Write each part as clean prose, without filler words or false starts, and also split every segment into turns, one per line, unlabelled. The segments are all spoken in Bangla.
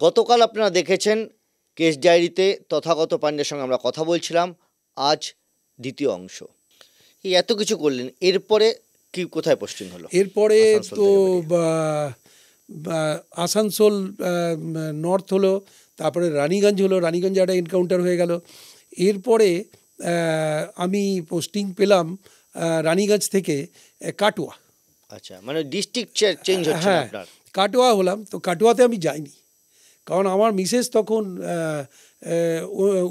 গতকাল আপনারা দেখেছেন কেস ডায়েরিতে তথাগত পাণ্ডের সঙ্গে আমরা কথা বলছিলাম। আজ দ্বিতীয় অংশ। এই এত কিছু করলেন, এরপরে কি কোথায় পোস্টিং হলো?
এরপরে তো আসানসোল নর্থ হলো, তারপরে রানীগঞ্জ হলো, রানীগঞ্জে একটা এনকাউন্টার হয়ে গেল। এরপরে আমি পোস্টিং পেলাম রানীগঞ্জ থেকে কাটোয়া।
আচ্ছা, মানে ডিস্ট্রিক্ট চেঞ্জ হচ্ছে আপনার?
কাটোয়া হলাম। তো কাটোয়াতে আমি যাইনি, কারণ আমার মিসেস তখন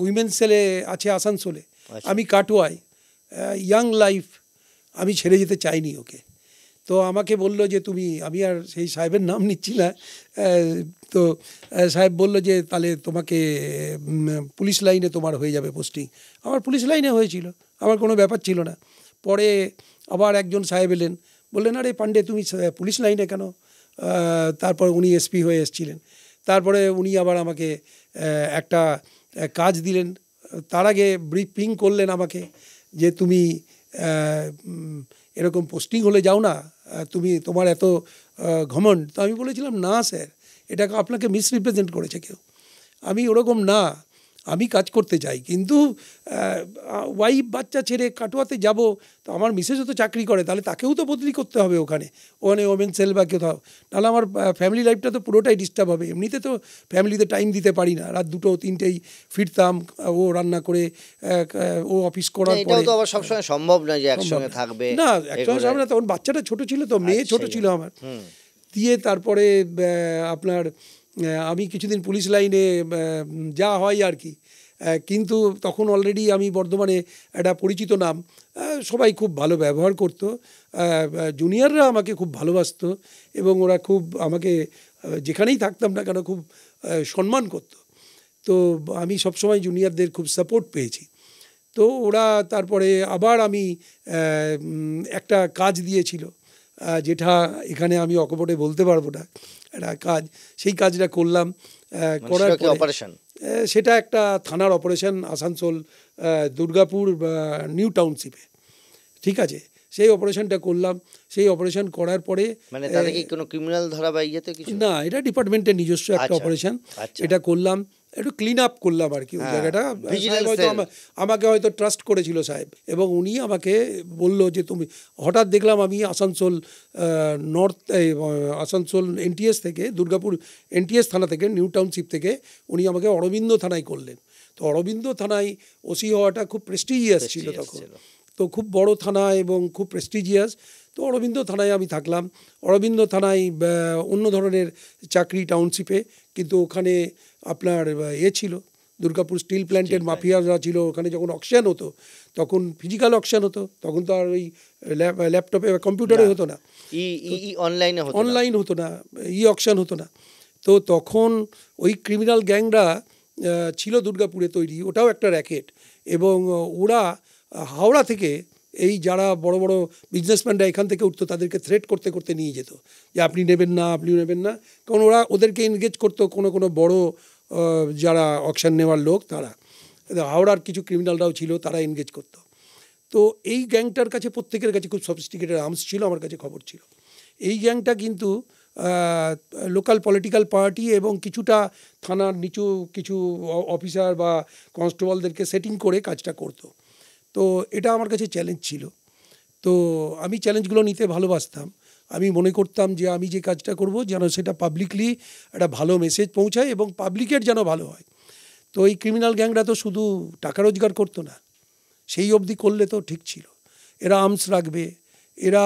উইমেন্স সেলে আছে আসানসোলে। আমি কাটোয়ায় ইয়াং লাইফ, আমি ছেড়ে যেতে চাইনি ওকে। তো আমাকে বলল যে তুমি, আমি আর সেই সাহেবের নাম নিচ্ছি না, তো সাহেব বলল যে তাহলে তোমাকে পুলিশ লাইনে তোমার হয়ে যাবে পোস্টিং। আমার পুলিশ লাইনে হয়েছিল, আমার কোনো ব্যাপার ছিল না। পরে আবার একজন সাহেব এলেন, বললেন আরে পাণ্ডে তুমি পুলিশ লাইনে কেন? তারপর উনি এসপি হয়ে এসেছিলেন। তারপরে উনি আবার আমাকে একটা কাজ দিলেন। তার আগে ব্রিফিং করলেন আমাকে যে তুমি এরকম পোস্টিং হলে যাও না, তুমি তোমার এত ঘমন্ড। তো আমি বলেছিলাম না স্যার, এটাকে আপনাকে মিসরিপ্রেজেন্ট করেছে কেউ, আমি ওরকম না, আমি কাজ করতে চাই, কিন্তু ওয়াইফ বাচ্চা ছেড়ে কাটোয়াতে যাব, তো আমার মিসেসও তো চাকরি করে, তাহলে তাকেও তো বদলি করতে হবে ওখানে ওমেন সেল বা কোথাও, নাহলে আমার ফ্যামিলি লাইফটা তো পুরোটাই ডিস্টার্ব হবে। এমনিতে তো ফ্যামিলিতে টাইম দিতে পারি না, রাত 2টো 3টেই ফিরতাম, ও রান্না করে, ও অফিস করার পরে।
এটাও তো আবার সবসময় সম্ভব না যে একসঙ্গে থাকবে।
না, একসঙ্গে থাকবে না, তখন বাচ্চাটা ছোট ছিল, তো মেয়ে ছোট ছিল আমার। দিয়ে তারপরে আপনার আমি কিছুদিন পুলিশ লাইনে যা হয় আর কি, কিন্তু তখন অলরেডি আমি বর্ধমানে একটা পরিচিত নাম, সবাই খুব ভালো ব্যবহার করতো, জুনিয়ররা আমাকে খুব ভালোবাসতো এবং ওরা খুব আমাকে যেখানেই থাকতাম না কেন খুব সম্মান করতো। তো আমি সবসময় জুনিয়রদের খুব সাপোর্ট পেয়েছি। তো ওরা তারপরে আবার আমি একটা কাজ দিয়েছিল, যেটা এখানে আমি অকপটে বলতে পারবো না, একটা কাজ, সেই কাজটা করলাম। করার
অপারেশন,
সেটা একটা থানার অপারেশন, আসানসোল দুর্গাপুর নিউ টাউনশিপে, ঠিক আছে। সেই অপারেশনটা করলাম। সেই অপারেশন করার পরে
মানে তাহলে কি কোনো ক্রিমিনাল ধরা বা ইয়েতে কিছু
না, এটা ডিপার্টমেন্টের নিজস্ব একটা অপারেশন। এটা করলাম, একটু ক্লিন আপ করলাম আর কি ওই জায়গাটা। হয়তো আমাকে হয়তো ট্রাস্ট করেছিল সাহেব, এবং উনি আমাকে বলল যে তুমি, হঠাৎ দেখলাম আমি আসানসোল নর্থ, আসানসোল এনটিএস থেকে, দুর্গাপুর এনটিএস থানা থেকে, নিউ টাউনশিপ থেকে উনি আমাকে অরবিন্দ থানায় করলেন। তো অরবিন্দ থানায় ওসি হওয়াটা খুব প্রেস্টিজিয়াস ছিল তখন, তো খুব বড় থানা এবং খুব প্রেস্টিজিয়াস। তো অরবিন্দ থানায় আমি থাকলাম। অরবিন্দ থানায় অন্য ধরনের চাকরি টাউনশিপে, কিন্তু ওখানে আপনার ছিল, দুর্গাপুর স্টিল প্ল্যান্টের মাফিয়ারা ছিল ওখানে। যখন অকশন হতো তখন ফিজিক্যাল অকশন হতো, তখন তো আর ওই ল্যাপটপে বা কম্পিউটারে হতো না, অনলাইন হতো না, অকশন হতো না। তো তখন ওই ক্রিমিনাল গ্যাংরা ছিল দুর্গাপুরে তৈরি, ওটাও একটা র্যাকেট, এবং ওরা হাওড়া থেকে এই যারা বড় বড় বিজনেসম্যানরা এখান থেকে উঠতো তাদেরকে থ্রেট করতে করতে নিয়ে যেত যে আপনি নেবেন না, আপনি নেবেন না, কারণ ওরা ওদেরকে এনগেজ করতো কোনো বড় যারা অকশন নেওয়ার লোক, তারা হাওড়ার কিছু ক্রিমিনালরাও ছিল, তারা এনগেজ করতো। তো এই গ্যাংটার কাছে প্রত্যেকের কাছে খুব সফিস্টিকেটেড আর্মস ছিল, আমার কাছে খবর ছিল। এই গ্যাংটা কিন্তু লোকাল পলিটিক্যাল পার্টি এবং কিছুটা থানার নিচু কিছু অফিসার বা কনস্টেবলদেরকে সেটিং করে কাজটা করতো। তো এটা আমার কাছে চ্যালেঞ্জ ছিল। তো আমি চ্যালেঞ্জগুলো নিতে ভালোবাসতাম। আমি মনে করতাম যে আমি যে কাজটা করব যেন সেটা পাবলিকলি একটা ভালো মেসেজ পৌঁছায় এবং পাবলিকের যেন ভালো হয়। তো এই ক্রিমিনাল গ্যাংরা তো শুধু টাকা রোজগার করতো না, সেই অবধি করলে তো ঠিক ছিল। এরা আর্মস রাখবে, এরা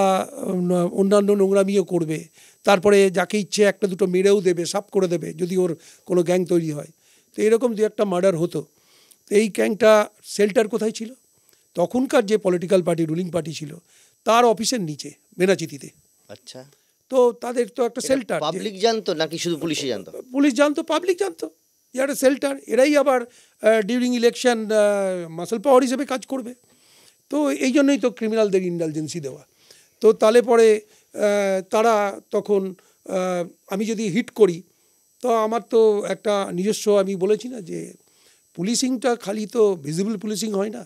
অন্যান্য নোংরামিও করবে, তারপরে যাকে ইচ্ছে একটা দুটো মেরেও দেবে, সাফ করে দেবে যদি ওর কোনো গ্যাং তৈরি হয়। তো এরকম দু একটা মার্ডার হতো। তো এই গ্যাংটা শেল্টার কোথায় ছিল? তখনকার যে পলিটিক্যাল পার্টি, রুলিং পার্টি ছিল, তার অফিসের নিচে বেনাচিতিতে।
আচ্ছা,
তো তাদের তো একটা শেল্টার।
পাবলিক জানতো নাকি শুধু পুলিশই জানতো?
পুলিশ জানতো, পাবলিক জানতো যে একটা শেল্টার। এরাই আবার ডিউরিং ইলেকশন মাসল পাওয়ার হিসেবে কাজ করবে। তো এই জন্যই তো ক্রিমিনালদের ইন্ডালজেন্সি দেওয়া। তো তাহলে পরে তারা তখন আমি যদি হিট করি, তো আমার তো একটা নিজস্ব, আমি বলেছি না যে পুলিশিংটা খালি তো ভিজিবল পুলিশিং হয় না।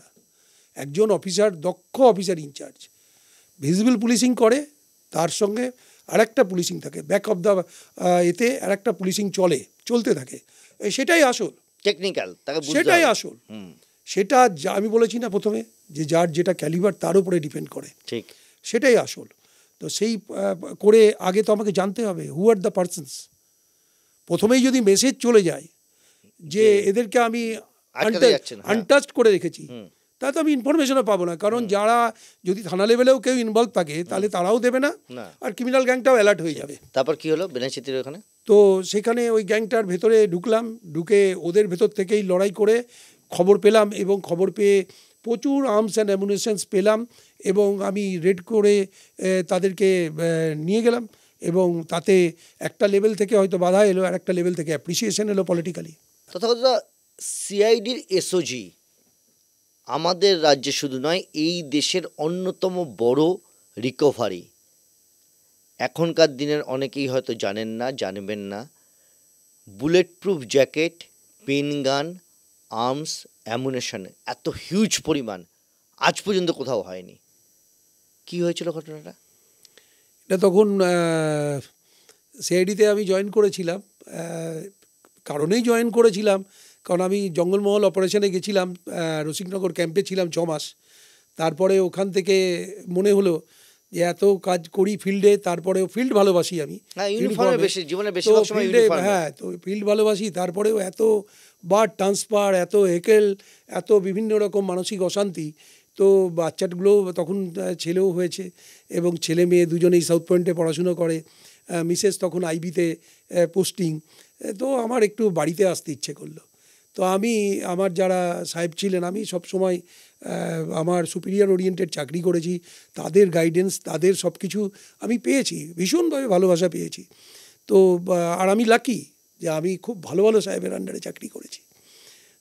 একজন অফিসার, দক্ষ অফিসার ইনচার্জ ভিজিবল পুলিশিং করে, তার সঙ্গে আর একটা পুলিশিং থাকে, ব্যাক অফ দ্য এতে আর একটা পুলিশিং চলতে থাকে, সেটাই আসল
টেকনিক্যাল,
সেটাই আসল। সেটা আমি বলেছি না প্রথমে যে যার যেটা ক্যালিবার তার উপরে ডিপেন্ড করে,
ঠিক
সেটাই আসল। তো সেই করে আগে তো আমাকে জানতে হবে হু আর দ্য পারসনস। প্রথমেই যদি মেসেজ চলে যায় যে এদেরকে আমি আনটাচড করে রেখেছি, তাহলে তো আমি ইনফরমেশনও পাবো না। কারণ যারা যদি থানা লেভেলেও কেউ ইনভলভ থাকে তাহলে তারাও দেবে না, আর ক্রিমিনাল গ্যাংটাও অ্যালার্ট হয়ে যাবে।
তারপর কি হলো বেনাচিতির ওখানে?
তো সেখানে ওই গ্যাংটার ভেতরে ঢুকলাম, ঢুকে ওদের ভেতর থেকেই লড়াই করে খবর পেলাম, এবং খবর পেয়ে প্রচুর আর্মস অ্যান্ড অ্যামুনিশনস পেলাম, এবং আমি রেড করে তাদেরকে নিয়ে গেলাম, এবং তাতে একটা লেভেল থেকে হয়তো বাধা এলো, আর একটা লেভেল থেকে অ্যাপ্রিসিয়েশন এলো পলিটিক্যালি।
তথাকথিত সিআইডির এসওজি আমাদের রাজ্যে শুধু নয়, এই দেশের অন্যতম বড় রিকভারি। এখনকার দিনের অনেকেই হয়তো জানেন না, জানবেন না, বুলেট প্রুফ জ্যাকেট, পেন গান, আর্মস, অ্যামুনেশন এত হিউজ পরিমাণ আজ পর্যন্ত কোথাও হয়নি। কি হয়েছিল ঘটনাটা?
এটা তখন সিআইডিতে আমি জয়েন করেছিলাম, কারণেই জয়েন করেছিলাম, কারণ আমি জঙ্গলমহল অপারেশনে গেছিলাম, রসিকনগর ক্যাম্পে ছিলাম 6 মাস। তারপরে ওখান থেকে মনে হলো যে এত কাজ করি ফিল্ডে, তারপরেও ফিল্ড ভালোবাসি আমি, হ্যাঁ, তো ফিল্ড ভালোবাসি, তারপরেও এত বার ট্রান্সফার, এত হেকেল, এত বিভিন্ন রকম মানসিক অশান্তি। তো বাচ্চাগুলো তখন ছেলেও হয়েছে, এবং ছেলে মেয়ে দুজনেই সাউথ পয়েন্টে পড়াশুনো করে, মিসেস তখন আইবিতে পোস্টিং। তো আমার একটু বাড়িতে আসতে ইচ্ছে করলো। তো আমি আমার যারা সাহেব ছিলেন, আমি সব সময় আমার সুপিরিয়র ওরিয়েন্টেড চাকরি করেছি, তাদের গাইডেন্স, তাদের সব কিছু আমি পেয়েছি, ভীষণভাবে ভালোবাসা পেয়েছি। তো আর আমি লাকি যে আমি খুব ভালো ভালো সাহেবের আন্ডারে চাকরি করেছি,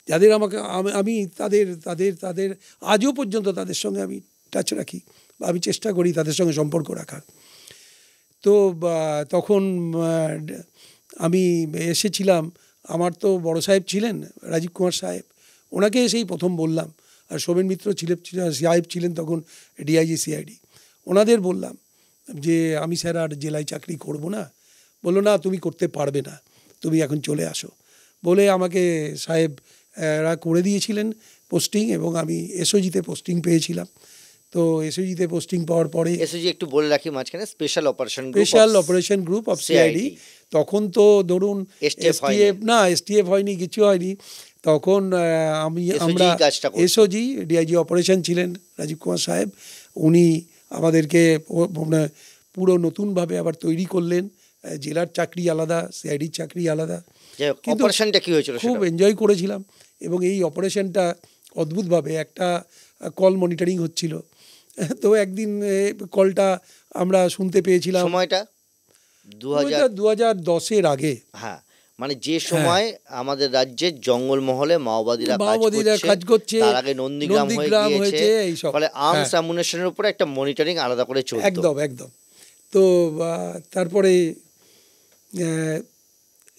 যাদের আমাকে আমি তাদের তাদের তাদের আজও পর্যন্ত তাদের সঙ্গে আমি টাচ রাখি, বা আমি চেষ্টা করি তাদের সঙ্গে সম্পর্ক রাখার। তো তখন আমি এসেছিলাম, আমার তো বড় সাহেব ছিলেন রাজীব কুমার সাহেব, ওনাকে এসেই প্রথম বললাম, আর শোভেন মিত্র সাহেব ছিলেন তখন ডিআইজি সিআইডি, ওনাদের বললাম যে আমি স্যার আর জেলায় চাকরি করব না। বললো না, তুমি করতে পারবে না, তুমি এখন চলে আসো বলে আমাকে সাহেবরা করে দিয়েছিলেন পোস্টিং, এবং আমি এসওজিতে পোস্টিং পেয়েছিলাম। তো এসওজিতে পোস্টিং পাওয়ার পরে,
এসওজি একটু বলে রাখি মাঝখানে special operation group of CID. তখন তো ধরুন এসটিএফ হয়নি, কিছু হয়নি তখন। আমরা এসওজি, ডিআইজি অপারেশন ছিলেন রাজীব কুমার সাহেব, উনি আমাদেরকে পুরো নতুনভাবে আবার তৈরি করলেন। জেলার চাকরি আলাদা, সিআইডির চাকরি আলাদা, কিন্তু খুব এনজয় করেছিলাম। এবং এই অপারেশনটা অদ্ভুতভাবে একটা কল মনিটরিং হচ্ছিল। তো একদিন কলটা আমরা শুনতে পেয়েছিলাম, সময়টা
2010-এর আগে।
হ্যাঁ, মানে যে সময় আমাদের রাজ্যে জঙ্গলমহলে মাওবাদীরা কাজ করছে, তার আগে নন্দীগ্রাম হয়েছে, ফলে আর্মস অ্যামুনিশনের উপরে একটা মনিটরিং আলাদা করে চলতো।
একদম। তো তারপরে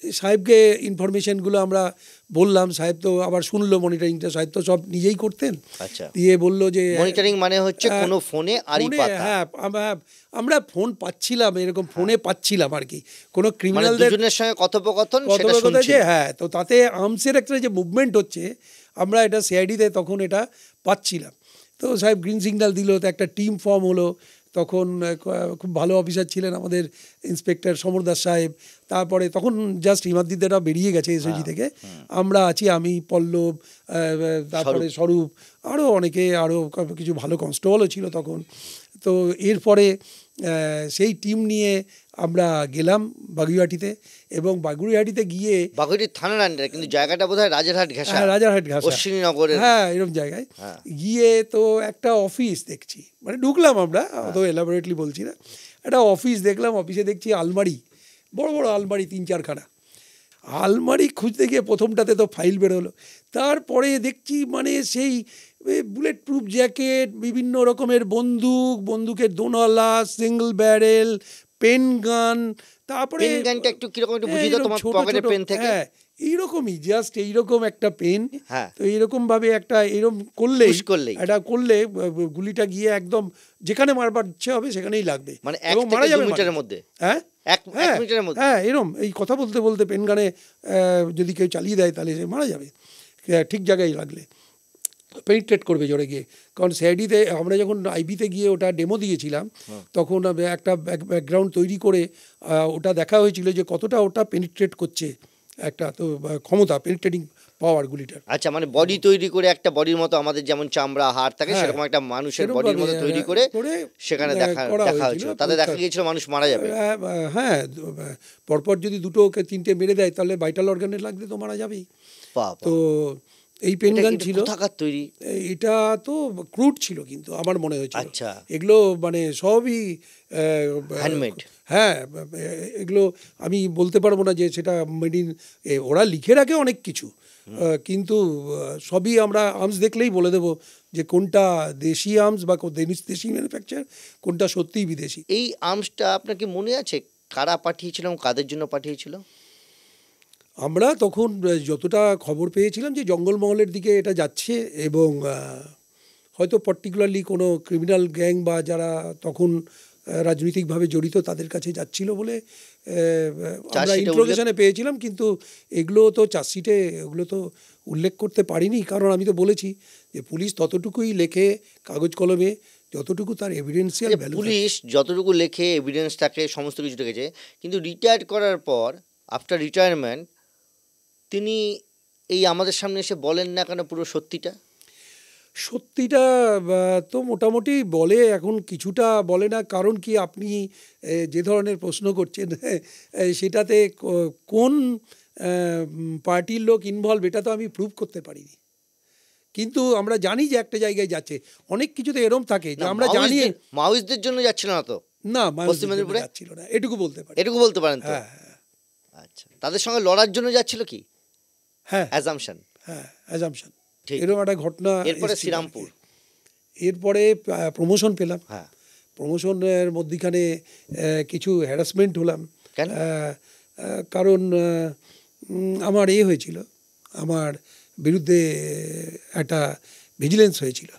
সাহেবকে ইনফরমেশনগুলো আমরা বললাম, সাহেব তো আবার শুনলো মনিটরিংটা, সাহেব তো সব নিজেই করতেন।
আচ্ছা,
দিয়ে বললো যে
মনিটরিং মানে হচ্ছে কোনো ফোনে আড়ি পাতা।
হ্যাঁ, আমরা ফোন পাচ্ছিলাম, এরকম ফোনে পাচ্ছিলাম আর কি, কোনো ক্রিমিনালদের
সঙ্গে কথোপকথন,
হ্যাঁ। তো তাতে আর্মসের একটা যে মুভমেন্ট হচ্ছে, আমরা এটা সিআইডিতে তখন এটা পাচ্ছিলাম। তো সাহেব গ্রিন সিগন্যাল দিল, তো একটা টিম ফর্ম হলো। তখন খুব ভালো অফিসার ছিলেন আমাদের ইন্সপেক্টর সমর দাস সাহেব। তারপরে তখন জাস্ট হিমাদ্রিদেরা বেরিয়ে গেছে এসওজি থেকে, আমরা আছি, আমি, পল্লব, তারপরে স্বরূপ, আরও অনেকে, আরও কিছু ভালো কনস্টেবলও ছিল তখন। তো এরপরে সেই টিম নিয়ে আমরা গেলাম বাগুইহাটিতে, এবং বাগুইহাটিতে গিয়ে,
বাগুইহাটি থানার আন্ডারে, কিন্তু জায়গাটা বোধহয় রাজারহাট ঘাসা, অশ্বিনীনগরের
হ্যাঁ, এরকম জায়গায় গিয়ে তো একটা অফিস দেখছি, মানে ঢুকলাম আমরা, অত এলাবোরেটলি বলছি না, একটা অফিস দেখলাম। অফিসে দেখছি আলমারি, বড় বড় আলমারি 3-4খানা। আলমারি খুঁজতে গিয়ে প্রথমটাতে তো ফাইল বেরোলো, তারপরে দেখছি মানে সেই বুলেট প্রুফ জ্যাকেট, বিভিন্ন রকমের বন্দুকের দোনলা, সিঙ্গল ব্যারেল, পেন গান, তারপরে
পেন গানটা একটু কিরকম একটু বুঝিয়ে দাও তোমার পকেটে পেন থেকে।
হ্যাঁ, এইরকমই জাস্ট এইরকম একটা পেন, তো এইরকম ভাবে একটা এরকম করলে এটা করলে গুলিটা গিয়ে একদম যেখানে মারবার ইচ্ছে হবে সেখানেই লাগবে,
মানে এবং মারা যাবে মিনিটের মধ্যে।
হ্যাঁ হ্যাঁ এরকম এই কথা বলতে বলতে পেন গানে যদি কেউ চালিয়ে দেয় তাহলে সে মারা যাবে ঠিক জায়গায় লাগলে, পেনিট্রেট করবে জোরে গিয়ে। কারণ সিআইডিতে আমরা যখন আইবিতে গিয়ে ওটা ডেমো দিয়েছিলাম তখন একটা ব্যাকগ্রাউন্ড তৈরি করে ওটা দেখা হয়েছিল যে কতটা ওটা পেনিট্রেট করছে, একটা তো ক্ষমতা পেনিট্রেটিং পাওয়ার গুলিটার।
আচ্ছা, মানে বডি তৈরি করে একটা বডির মতো আমাদের যেমন চামড়া হাড় থাকে সেরকম একটা মানুষের বডির মতো তৈরি করে সেখানে দেখা হয়েছিল, তাতে দেখা গিয়েছিল মানুষ মারা যাবে।
হ্যাঁ পরপর যদি দুটো তিনটে মেরে দেয় তাহলে ভাইটাল অর্গানে লাগলে তো মারা যাবেই। তো এই পেন গান ছিল
তৈরি,
এটা তো ক্রুড ছিল কিন্তু আমার মনে হয়েছিল। আচ্ছা, এগুলো মানে সবই
হ্যান্ডমেড।
হ্যাঁ এগুলো আমি বলতে পারবো না যে সেটা মেড ইন, ওরা লিখে রাখে অনেক কিছু, কিন্তু সবই আমরা আর্মস দেখলেই বলে দেবো যে কোনটা দেশি আর্মস বা দেশি ম্যানুফ্যাকচার, কোনটা সত্যিই বিদেশি।
এই আর্মসটা আপনার কি মনে আছে কারা পাঠিয়েছিল, কাদের জন্য পাঠিয়েছিল?
আমরা তখন যতটা খবর পেয়েছিলাম যে জঙ্গলমহলের দিকে এটা যাচ্ছে এবং হয়তো পার্টিকুলারলি কোনো ক্রিমিনাল গ্যাং বা যারা তখন রাজনৈতিকভাবে জড়িত তাদের কাছে যাচ্ছিল বলে আমরা ইন্ট্রোগেশনে পেয়েছিলাম, কিন্তু এগুলো তো চার্জশিটে ওগুলো তো উল্লেখ করতে পারিনি, কারণ আমি তো বলেছি যে পুলিশ ততটুকুই লেখে কাগজ কলমে যতটুকু তার এভিডেন্সিয়াল ভ্যালু।
পুলিশ যতটুকু লেখে এভিডেন্স থাকে সমস্ত কিছু রেখেছে, কিন্তু রিটায়ার করার পর আফটার রিটায়ারমেন্ট তিনি এই আমাদের সামনে এসে বলেন না কেন পুরো সত্যিটা?
সত্যিটা তো মোটামুটি বলে, এখন কিছুটা বলে না, কারণ কি আপনি যে ধরনের প্রশ্ন করছেন সেটাতে কোন পার্টির লোক ইনভলভ এটা তো আমি প্রুভ করতে পারিনি, কিন্তু আমরা জানি যে একটা জায়গায় যাচ্ছে। অনেক কিছুতে এরম থাকে যে আমরা জানি
মাওয়িস্টদের জন্য যাচ্ছিল না তো,
না পশ্চিম মেদিনীপুরে যাচ্ছিল না, এটুকু বলতে পারি।
এটুকু বলতে পারেন তো? আচ্ছা, তাদের সঙ্গে লড়ার জন্য যাচ্ছিল কি?
হ্যাঁ,
অ্যাজাম্পশন।
হ্যাঁ, অ্যাজাম্পশন। এরকম একটা ঘটনা।
এরপরে শ্রীরামপুর,
এরপরে প্রমোশন পেলাম। হ্যাঁ, প্রমোশনের মধ্যিখানে কিছু হ্যারাসমেন্ট হলাম, কারণ আমার হয়েছিল, আমার বিরুদ্ধে একটা ভিজিলেন্স হয়েছিল।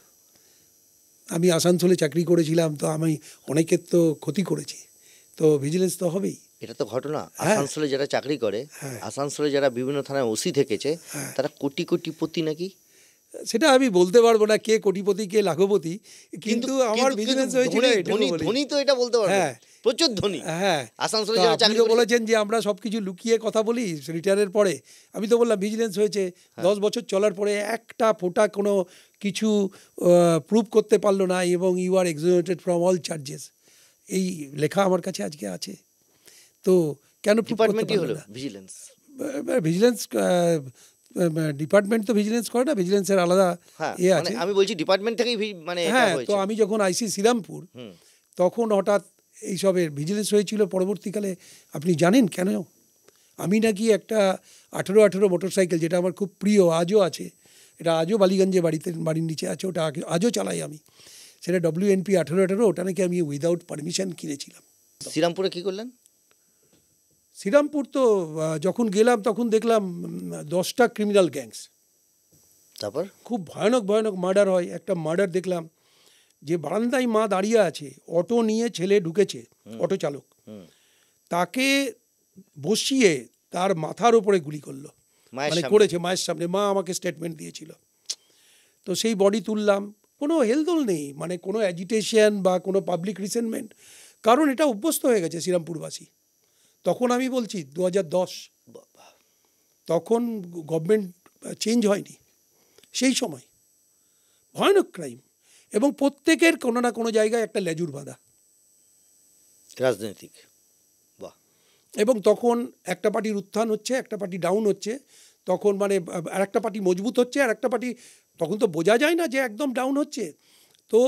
আমি আসানসোলে চাকরি করেছিলাম, তো আমি অনেকের তো ক্ষতি করেছি, তো ভিজিলেন্স তো হবেই।
এটা তো ঘটনা। আসানসোলে যারা চাকরি করে, আসানসোলে যারা বিভিন্ন থানায় ওসি থেকেছে, তারা কোটি কোটিপতি নাকি?
সেটা আমি বলতে পারবো না কে কোটিপতি কে লাখপতি, কিন্তু আমার ভিজিলেন্স হয়েছিল।
ধনী তো এটা বলতে পারবো, প্রচুর ধনী।
হ্যাঁ,
আসানসোলে যারা চাকরি
বলেছেন যে আমরা সবকিছু লুকিয়ে কথা বলি রিটায়ারের পরে। আমি তো বললাম ভিজিলেন্স হয়েছে 10 বছর চলার পরে একটা ফোঁটা কোনো কিছু প্রুভ করতে পারলো না, এবং you are exonerated from all charges. এই লেখা আমার কাছে আজকে আছে। তো কেন
ডিপার্টমেন্টই হলো ভিজিলেন্স?
ভিজিলেন্স ডিপার্টমেন্ট তো ভিজিলেন্স করে না, ভিজিলেন্সের আলাদা আছে।
আমি বলছি ডিপার্টমেন্ট থেকেই মানে।
হ্যাঁ, তো আমি যখন আইসি শ্রীরামপুর তখন হঠাৎ এইসবের ভিজিলেন্স হয়েছিল। পরবর্তীকালে আপনি জানেন কেন? আমি নাকি একটা 18 মোটরসাইকেল, যেটা আমার খুব প্রিয়, আজও আছে, এটা আজও বালিগঞ্জে বাড়ির নিচে আছে, ওটা আজও চালাই আমি, সেটা WNP 18, ওটা নাকি আমি উইদাউট পারমিশন কিনেছিলাম।
শ্রীরামপুরে কি করলেন?
শ্রীরামপুর তো যখন গেলাম তখন দেখলাম 10টা ক্রিমিনাল গ্যাংস,
তারপর
খুব ভয়ানক ভয়ানক মার্ডার হয়। একটা মার্ডার দেখলাম যে বারান্দায় মা দাঁড়িয়ে আছে, অটো নিয়ে ছেলে ঢুকেছে, অটো চালক, তাকে বসিয়ে তার মাথার উপরে গুলি করলো, মানে করেছে মায়ের সামনে। মা আমাকে স্টেটমেন্ট দিয়েছিল। তো সেই বডি তুললাম, কোনো হেলদোল নেই, মানে কোনো অ্যাজিটেশন বা কোনো পাবলিক রিসেন্টমেন্ট, কারণ এটা অভ্যস্ত হয়ে গেছে শ্রীরামপুরবাসী। তখন আমি বলছি 2010, তখন গভর্নমেন্ট চেঞ্জ হয়নি সেই সময়। ভয়ানক ক্রাইম, এবং প্রত্যেকের কোনো না কোনো জায়গায় একটা লেজুর বাঁধা
রাজনৈতিক।
এবং তখন একটা পার্টির উত্থান হচ্ছে, একটা পার্টি ডাউন হচ্ছে, তখন মানে আর একটা পার্টি মজবুত হচ্ছে, আর একটা পার্টি, তখন তো বোঝা যায় না যে একদম ডাউন হচ্ছে, তো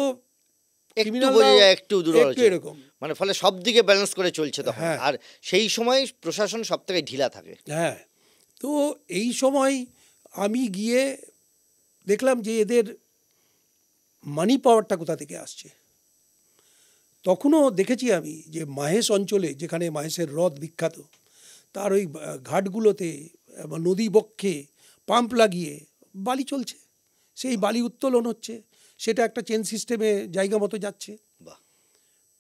একটু এরকম, মানে ফলে সব দিকে ব্যালেন্স করে চলছে তখন। আর সেই সময় প্রশাসন সব থেকে ঢিলা থাকে।
হ্যাঁ, তো এই সময় আমি গিয়ে দেখলাম যে এদের মানি পাওয়ারটা কোথা থেকে আসছে। তখনও দেখেছি আমি যে মাহেশ অঞ্চলে, যেখানে মাহেশের হ্রদ বিখ্যাত, তার ওই ঘাটগুলোতে নদী বক্ষে পাম্প লাগিয়ে বালি চলছে, সেই বালি উত্তোলন হচ্ছে, সেটা একটা চেন সিস্টেমে জায়গা মতো যাচ্ছে।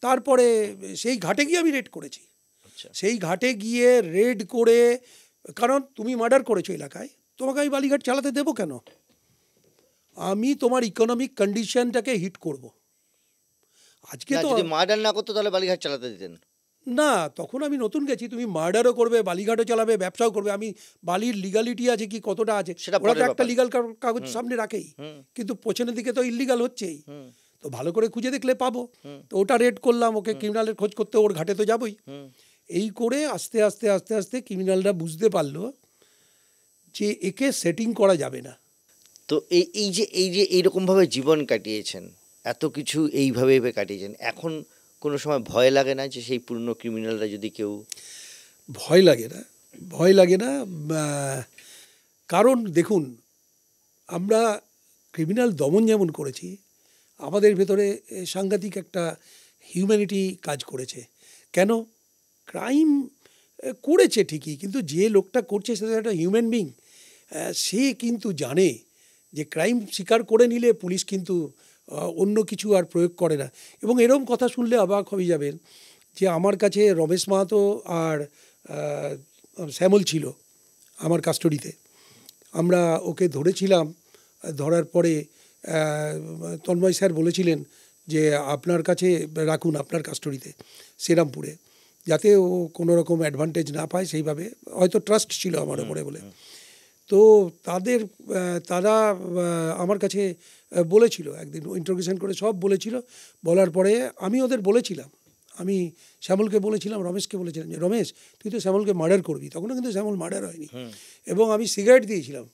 তারপরে সেই ঘাটে গিয়ে আমি রেড করেছি। সেই ঘাটে গিয়ে রেড করে, কারণ তুমি মার্ডার করেছো এলাকায়, তোমাকে আমি বালিঘাট চালাতে দেবো কেন? আমি তোমার ইকোনমিক কন্ডিশনটাকে হিট করব। আজকে তো
যদি মার্ডার না করতো তাহলে বালিঘাট চালাতে দিতেন
না, তখন আমি নতুন গেছি, তুমি মার্ডারও করবে, বালিঘাটও চালাবে, ব্যবসাও করবে। আমি বালির লিগালিটি আছে কি কতটা আছে, ওরা তো একটা লিগাল কাগজ সামনে রাখেই, কিন্তু পেছনের দিকে তো ইলিগাল হচ্ছেই। তো ভালো করে খুঁজে দেখলে পাবো। তো ওটা রেড করলাম, ওকে ক্রিমিনালের খোঁজ করতে ওর ঘাটে তো যাবই। এই করে আস্তে আস্তে আস্তে আস্তে ক্রিমিনালরা বুঝতে পারলো যে একে সেটিং করা যাবে না।
তো এই যে এইরকমভাবে জীবন কাটিয়েছেন, এত কিছু এইভাবে কাটিয়েছেন, এখন কোনো সময় ভয় লাগে না যে সেই পুরনো ক্রিমিনালরা যদি কেউ?
ভয় লাগে না, ভয় লাগে না। কারণ দেখুন, আমরা ক্রিমিনাল দমন যেমন করেছি, আমাদের ভেতরে সাংঘাতিক একটা হিউম্যানিটি কাজ করেছে। কেন? ক্রাইম করেছে ঠিকই, কিন্তু যে লোকটা করছে সেটা একটা হিউম্যান বিং। সে কিন্তু জানে যে ক্রাইম স্বীকার করে নিলে পুলিশ কিন্তু অন্য কিছু আর প্রয়োগ করে না। এবং এরকম কথা শুনলে অবাক হয়ে যাবেন যে আমার কাছে রমেশ মাহাতো আর শ্যামল ছিল আমার কাস্টডিতে। আমরা ওকে ধরেছিলাম, ধরার পরে তন্ময় স্যার বলেছিলেন যে আপনার কাছে রাখুন, আপনার কাস্টডিতে শ্রীরামপুরে, যাতে ও কোনো রকম অ্যাডভান্টেজ না পায়, সেইভাবে হয়তো ট্রাস্ট ছিল আমার ওপরে বলে। তো তারা আমার কাছে বলেছিল, একদিন ইন্টারোগেশন করে সব বলেছিল। বলার পরে আমি ওদের বলেছিলাম, আমি শ্যামলকে বলেছিলাম, রমেশকে বলেছিলাম যে রমেশ তুই তো শ্যামলকে মার্ডার করবি। তখনও কিন্তু শ্যামল মার্ডার হয়নি। এবং আমি সিগারেট দিয়েছিলাম,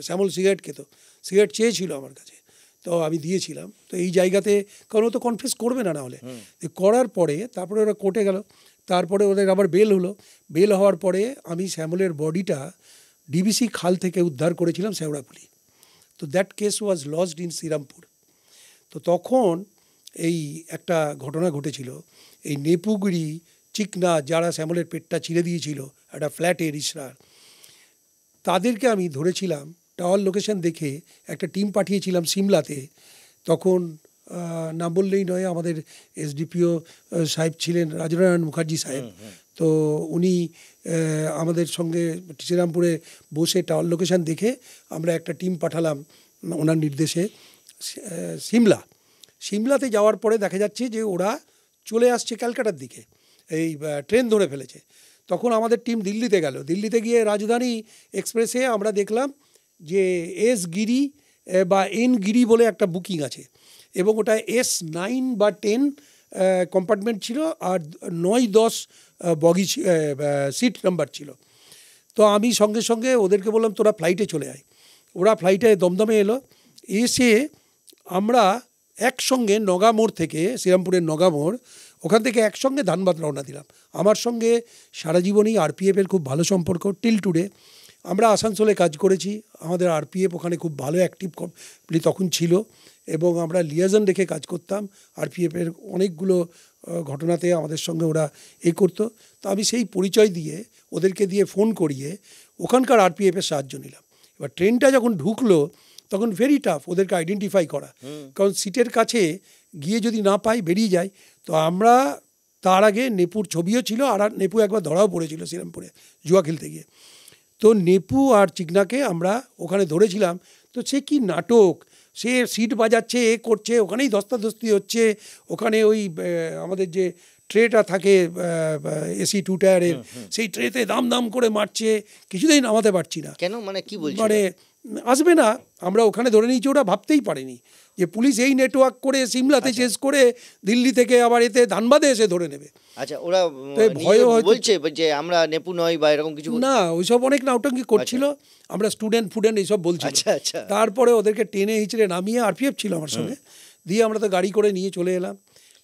শ্যামল সিগারেট খেত, সিগারেট চেয়েছিল আমার কাছে, তো আমি দিয়েছিলাম। তো এই জায়গাতে, কারণ ও তো কনফেস করবে না, না হলে করার পরে তারপরে ওরা কোর্টে গেল, তারপরে ওদের আবার বেল হলো। বেল হওয়ার পরে আমি শ্যামলের বডিটা ডিবিসি খাল থেকে উদ্ধার করেছিলাম শেওড়াফুলি। তো that case was lost in Shrirampur. তো তখন এই একটা ঘটনা ঘটেছিল, এই নেপুগিরি চিকনা যারা শ্যামলের পেটটা চিরে দিয়েছিল একটা ফ্ল্যাটে রিসরার, তাদেরকে আমি ধরেছিলাম। টাওয়ার লোকেশন দেখে একটা টিম পাঠিয়েছিলাম সিমলাতে। তখন নাম বললেই নয়, আমাদের এসডিপিও সাহেব ছিলেন রাজনারায়ণ মুখার্জি সাহেব। তো উনি আমাদের সঙ্গে শ্রীরামপুরে বসে টাওয়ার লোকেশন দেখে আমরা একটা টিম পাঠালাম ওনার নির্দেশে সিমলাতে যাওয়ার পরে দেখা যাচ্ছে যে ওরা চলে আসছে ক্যালকাটার দিকে, এই ট্রেন ধরে ফেলেছে। তখন আমাদের টিম দিল্লিতে গেল। দিল্লিতে গিয়ে রাজধানী এক্সপ্রেসে আমরা দেখলাম যে এস গিরি বা এন গিরি বলে একটা বুকিং আছে, এবং ওটা S9 বা 10 কম্পার্টমেন্ট ছিল, আর 9-10 বগি সিট নাম্বার ছিল। তো আমি সঙ্গে সঙ্গে ওদেরকে বললাম তোরা ফ্লাইটে চলে আয়। ওরা ফ্লাইটে দমদমে এলো। এসে আমরা একসঙ্গে নগামোড় থেকে, শ্রীরামপুরের নগামোড়, ওখান থেকে একসঙ্গে ধানবাদ রওনা দিলাম। আমার সঙ্গে সারা জীবনই আরপিএফের খুব ভালো সম্পর্ক, টিল টুডে। আমরা আসানসোলে কাজ করেছি, আমাদের আরপিএফ ওখানে খুব ভালো অ্যাক্টিভ তখন ছিল, এবং আমরা লিয়াজন রেখে কাজ করতাম। আরপিএফের অনেকগুলো ঘটনাতে আমাদের সঙ্গে ওরা করতো। তো আমি সেই পরিচয় দিয়ে ওদেরকে দিয়ে ফোন করিয়ে ওখানকার আরপিএফের সাহায্য নিলাম। এবার ট্রেনটা যখন ঢুকলো তখন ভেরি টাফ ওদেরকে আইডেন্টিফাই করা, কারণ সিটের কাছে গিয়ে যদি না পাই বেরিয়ে যায়। তো আমরা তার আগে নেপুর ছবিও ছিল, আর নেপু একবার ধরাও পড়েছিল শ্রীরামপুরে জুয়া খেলতে গিয়ে। তো নেপু আর চিকনাকে আমরা ওখানে ধরেছিলাম। তো সে কি নাটক, সে সিট বাজাচ্ছে, করছে, ওখানেই ধস্তাধস্তি হচ্ছে। ওখানে ওই আমাদের যে ট্রেটা থাকে এসি 2 টায়ারের, সেই ট্রেতে দাম দাম করে মারছে, কিছুতেই নামাতে পারছি না।
কেন, মানে কি বলছে?
মানে আসবে না, আমরা ওখানে ধরে নিয়েছি। ওরা ভাবতেই পারেনি যে পুলিশ এই নেটওয়ার্ক করে সিমলাতে চেস করে দিল্লি থেকে আবার এতে ধানবাদে এসে ধরে নেবে।
আচ্ছা, ওরা
ভয়
বলছে যে আমরা নেপু নই বা এরকম কিছু?
না, ওইসব অনেক নাউটঙ্কি করছিল। আমরা স্টুডেন্ট এইসব বলছি। তারপরে ওদেরকে টেনে হিচড়ে নামিয়ে, আরপিএফ ছিল আমার সঙ্গে, দিয়ে আমরা তো গাড়ি করে নিয়ে চলে এলাম।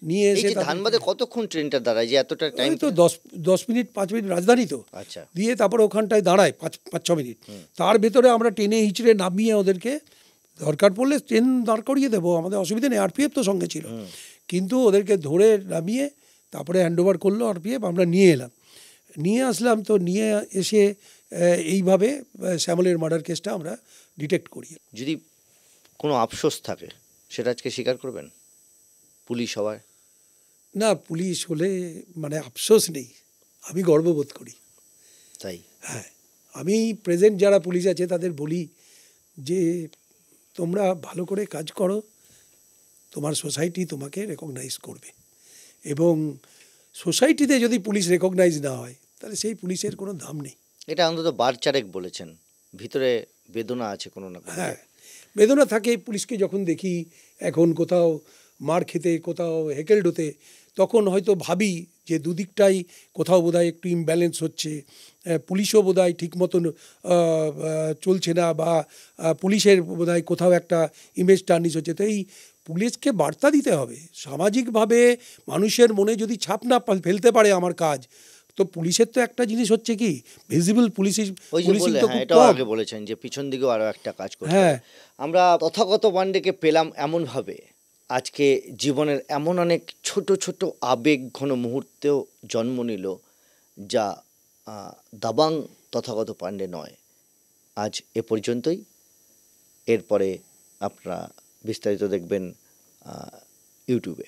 নিয়ে এসে
ধানবাদে কতক্ষণ ট্রেনটা দাঁড়ায় যে এতটা টাইম?
তো 10 মিনিট 5 মিনিট রাজধানী তো।
আচ্ছা।
দিয়ে তারপরে ওখানটায় দাঁড়ায় 5-6 মিনিট। তার ভেতরে আমরা টেনে হিচড়ে নামিয়ে ওদেরকে, দরকার পড়লে ট্রেন দাঁড় করিয়ে দেবো, আমাদের অসুবিধা নেই, আরপিএফ তো সঙ্গে ছিল। কিন্তু ওদেরকে ধরে নামিয়ে তারপরে হ্যান্ড ওভার করলো আরপিএফ, আমরা নিয়ে এলাম, নিয়ে আসলাম। তো নিয়ে এসে এইভাবে শ্যামলের মার্ডার কেসটা আমরা ডিটেক্ট করি।
যদি কোনো আফসোস থাকে সেটা আজকে স্বীকার করবেন পুলিশ হওয়ায়?
না, পুলিশ হলে মানে আফসোস নেই, আমি গর্ববোধ করি।
তাই?
হ্যাঁ, আমি প্রেজেন্ট যারা পুলিশ আছে তাদের বলি যে তোমরা ভালো করে কাজ করো, তোমার সোসাইটি তোমাকে রেকগনাইজ করবে, এবং সোসাইটিতে যদি পুলিশ রেকগনাইজ না হয় তাহলে সেই পুলিশের কোনো দাম নেই।
এটা অন্তত বার চারেক বলেছেন, ভিতরে বেদনা আছে কোনো না কোনো।
হ্যাঁ, বেদনা থাকে। পুলিশকে যখন দেখি এখন কোথাও মার খেতে, কোথাও হেকেলড হতে, তখন হয়তো ভাবি যে দুদিকটাই কোথাও বোধহয় একটু ইমব্যালেন্স হচ্ছে, পুলিশও বোধহয় ঠিক মতন চলছে না, বা পুলিশের বোধহয় কোথাও একটা ইমেজ টার্নিশ হচ্ছে। তো এই পুলিশকে বার্তা দিতে হবে, সামাজিকভাবে মানুষের মনে যদি ছাপ না ফেলতে পারে আমার কাজ, তো পুলিশের তো একটা জিনিস হচ্ছে কি ভিজিবল পুলিশিং তো খুব কম।
আগে বলেছেন যে পিছন দিকেও আরো একটা কাজ করতে। হ্যাঁ, আমরা তথাগত পাণ্ডেকে পেলাম এমনভাবে, আজকে জীবনের এমন অনেক ছোট ছোট আবেগ ঘন মুহূর্তেও জন্ম নিল যা দাবাং তথাগত পাণ্ডে নয়। আজ এ পর্যন্তই। এরপরে আপনারা বিস্তারিত দেখবেন ইউটিউবে।